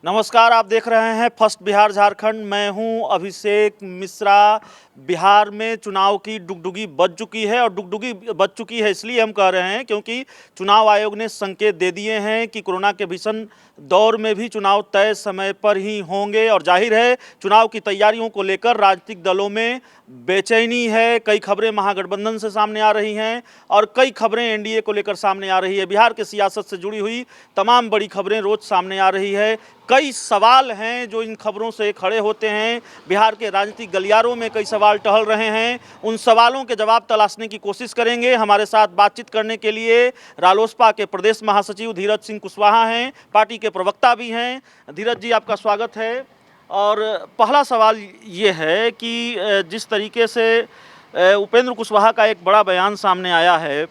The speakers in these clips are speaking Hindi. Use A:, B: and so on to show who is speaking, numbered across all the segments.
A: नमस्कार, आप देख रहे हैं फर्स्ट बिहार झारखंड। मैं हूं अभिषेक मिश्रा। बिहार में चुनाव की डुगडुगी बज चुकी है और डुगडुगी बज चुकी है इसलिए हम कह रहे हैं क्योंकि चुनाव आयोग ने संकेत दे दिए हैं कि कोरोना के भीषण दौर में भी चुनाव तय समय पर ही होंगे। और जाहिर है चुनाव की तैयारियों को लेकर राजनीतिक दलों में बेचैनी है। कई खबरें महागठबंधन से सामने आ रही हैं और कई खबरें एनडीए को लेकर सामने आ रही है। बिहार के सियासत से जुड़ी हुई तमाम बड़ी खबरें रोज सामने आ रही है। कई सवाल हैं जो इन खबरों से खड़े होते हैं। बिहार के राजनीतिक गलियारों में कई सवाल टहल रहे हैं। उन सवालों के जवाब तलाशने की कोशिश करेंगे। हमारे साथ बातचीत करने के लिए रालोसपा के प्रदेश महासचिव धीरज सिंह कुशवाहा हैं, पार्टी के प्रवक्ता भी हैं। धीरज जी, आपका स्वागत है। और पहला सवाल ये है कि जिस तरीके से उपेंद्र कुशवाहा का एक बड़ा बयान सामने आया है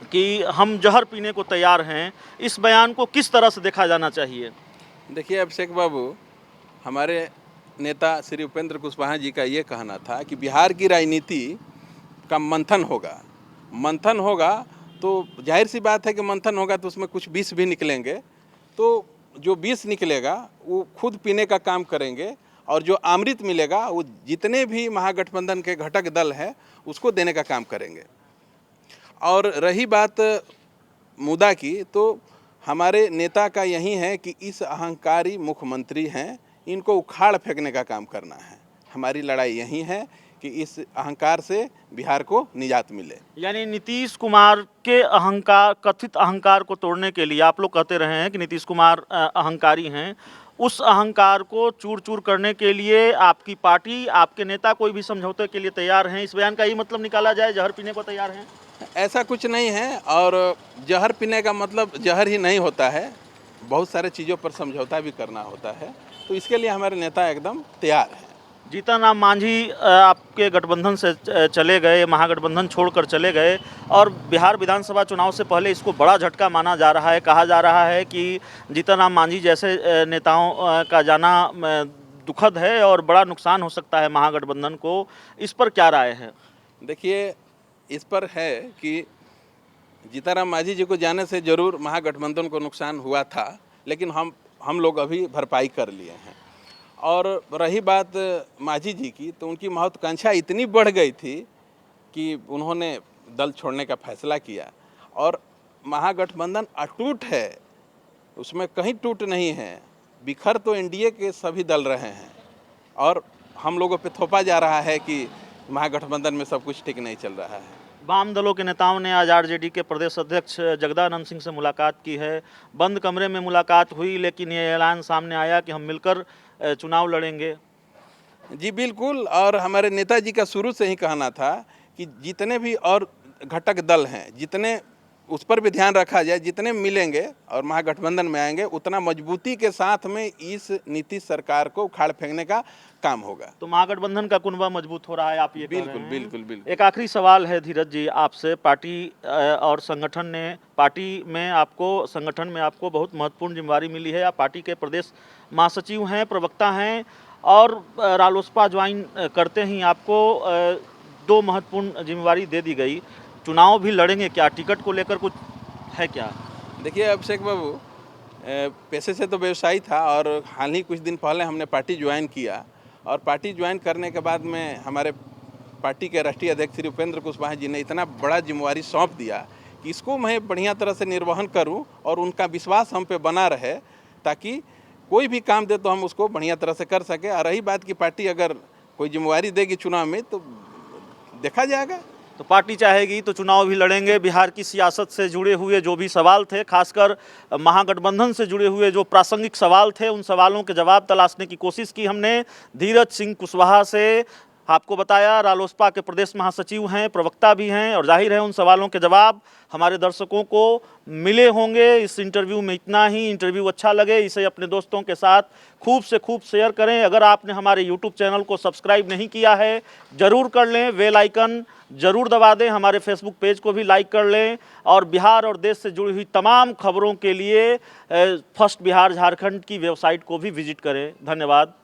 A: कि हम जहर पीने को तैयार हैं, इस बयान को किस तरह से देखा जाना चाहिए?
B: देखिए अभिषेक बाबू, हमारे नेता श्री उपेंद्र कुशवाहा जी का ये कहना था कि बिहार की राजनीति का मंथन होगा तो जाहिर सी बात है कि मंथन होगा तो उसमें कुछ विष भी निकलेंगे। तो जो विष निकलेगा वो खुद पीने का काम करेंगे और जो अमृत मिलेगा वो जितने भी महागठबंधन के घटक दल हैं उसको देने का काम करेंगे। और रही बात मुद्दा की, तो हमारे नेता का यही है कि इस अहंकारी मुख्यमंत्री हैं, इनको उखाड़ फेंकने का काम करना है। हमारी लड़ाई यही है कि इस अहंकार से बिहार को निजात मिले।
A: यानी नीतीश कुमार के अहंकार, कथित अहंकार को तोड़ने के लिए आप लोग कहते रहे हैं कि नीतीश कुमार अहंकारी हैं। उस अहंकार को चूर चूर करने के लिए आपकी पार्टी, आपके नेता कोई भी समझौते के लिए तैयार हैं। इस बयान का यही मतलब निकाला जाए, जहर पीने को तैयार हैं?
B: ऐसा कुछ नहीं है। और जहर पीने का मतलब जहर ही नहीं होता है, बहुत सारे चीज़ों पर समझौता भी करना होता है। तो इसके लिए हमारे नेता एकदम तैयार हैं।
A: जीतन राम मांझी आपके गठबंधन से चले गए, महागठबंधन छोड़कर चले गए और बिहार विधानसभा चुनाव से पहले इसको बड़ा झटका माना जा रहा है। कहा जा रहा है कि जीतन राम मांझी जैसे नेताओं का जाना दुखद है और बड़ा नुकसान हो सकता है महागठबंधन को। इस पर क्या राय है?
B: देखिए, इस पर है कि जीतनराम मांझी जी को जाने से ज़रूर महागठबंधन को नुकसान हुआ था, लेकिन हम लोग अभी भरपाई कर लिए हैं। और रही बात मांझी जी की, तो उनकी महत्वाकांक्षा इतनी बढ़ गई थी कि उन्होंने दल छोड़ने का फैसला किया। और महागठबंधन अटूट है, उसमें कहीं टूट नहीं है। बिखर तो एनडीए के सभी दल रहे हैं और हम लोगों पे थोपा जा रहा है कि महागठबंधन में सब कुछ ठीक नहीं चल रहा है।
A: वाम दलों के नेताओं ने आज आरजेडी के प्रदेश अध्यक्ष जगदानंद सिंह से मुलाकात की है। बंद कमरे में मुलाकात हुई, लेकिन ये ऐलान सामने आया कि हम मिलकर चुनाव लड़ेंगे।
B: जी बिल्कुल। और हमारे नेताजी का शुरू से ही कहना था कि जितने भी और घटक दल हैं, जितने उस पर भी ध्यान रखा जाए, जितने मिलेंगे और महागठबंधन में आएंगे उतना मजबूती के साथ में इस नीतीश सरकार को उखाड़ फेंकने का काम होगा।
A: तो महागठबंधन का कुनबा मजबूत हो रहा है, आप ये कह रहे हैं?
B: बिल्कुल बिल्कुल।
A: एक आखिरी सवाल है धीरज जी आपसे। पार्टी और संगठन ने, पार्टी में आपको, संगठन में आपको बहुत महत्वपूर्ण जिम्मेदारी मिली है। आप पार्टी के प्रदेश महासचिव हैं, प्रवक्ता हैं और रालोसपा ज्वाइन करते ही आपको दो महत्वपूर्ण जिम्मेदारी दे दी गई। चुनाव भी लड़ेंगे क्या? टिकट को लेकर कुछ है क्या?
B: देखिए अभिषेक बाबू, पेशे से तो व्यवसायी था और हाल ही कुछ दिन पहले हमने पार्टी ज्वाइन किया। और पार्टी ज्वाइन करने के बाद में हमारे पार्टी के राष्ट्रीय अध्यक्ष श्री उपेंद्र कुशवाहा जी ने इतना बड़ा जिम्मेवारी सौंप दिया कि इसको मैं बढ़िया तरह से निर्वहन करूं और उनका विश्वास हम पे बना रहे, ताकि कोई भी काम दे तो हम उसको बढ़िया तरह से कर सके। और रही बात कि पार्टी अगर कोई जिम्मेवारी देगी चुनाव में तो देखा जाएगा।
A: तो पार्टी चाहेगी तो चुनाव भी लड़ेंगे। बिहार की सियासत से जुड़े हुए जो भी सवाल थे, खासकर महागठबंधन से जुड़े हुए जो प्रासंगिक सवाल थे, उन सवालों के जवाब तलाशने की कोशिश की हमने धीरज सिंह कुशवाहा से। आपको बताया रालोसपा के प्रदेश महासचिव हैं, प्रवक्ता भी हैं और जाहिर है उन सवालों के जवाब हमारे दर्शकों को मिले होंगे। इस इंटरव्यू में इतना ही। इंटरव्यू अच्छा लगे इसे अपने दोस्तों के साथ खूब से खूब शेयर करें। अगर आपने हमारे यूट्यूब चैनल को सब्सक्राइब नहीं किया है ज़रूर कर लें, बेल आइकन ज़रूर दबा दें, हमारे फेसबुक पेज को भी लाइक कर लें और बिहार और देश से जुड़ी हुई तमाम खबरों के लिए फर्स्ट बिहार झारखंड की वेबसाइट को भी विजिट करें। धन्यवाद।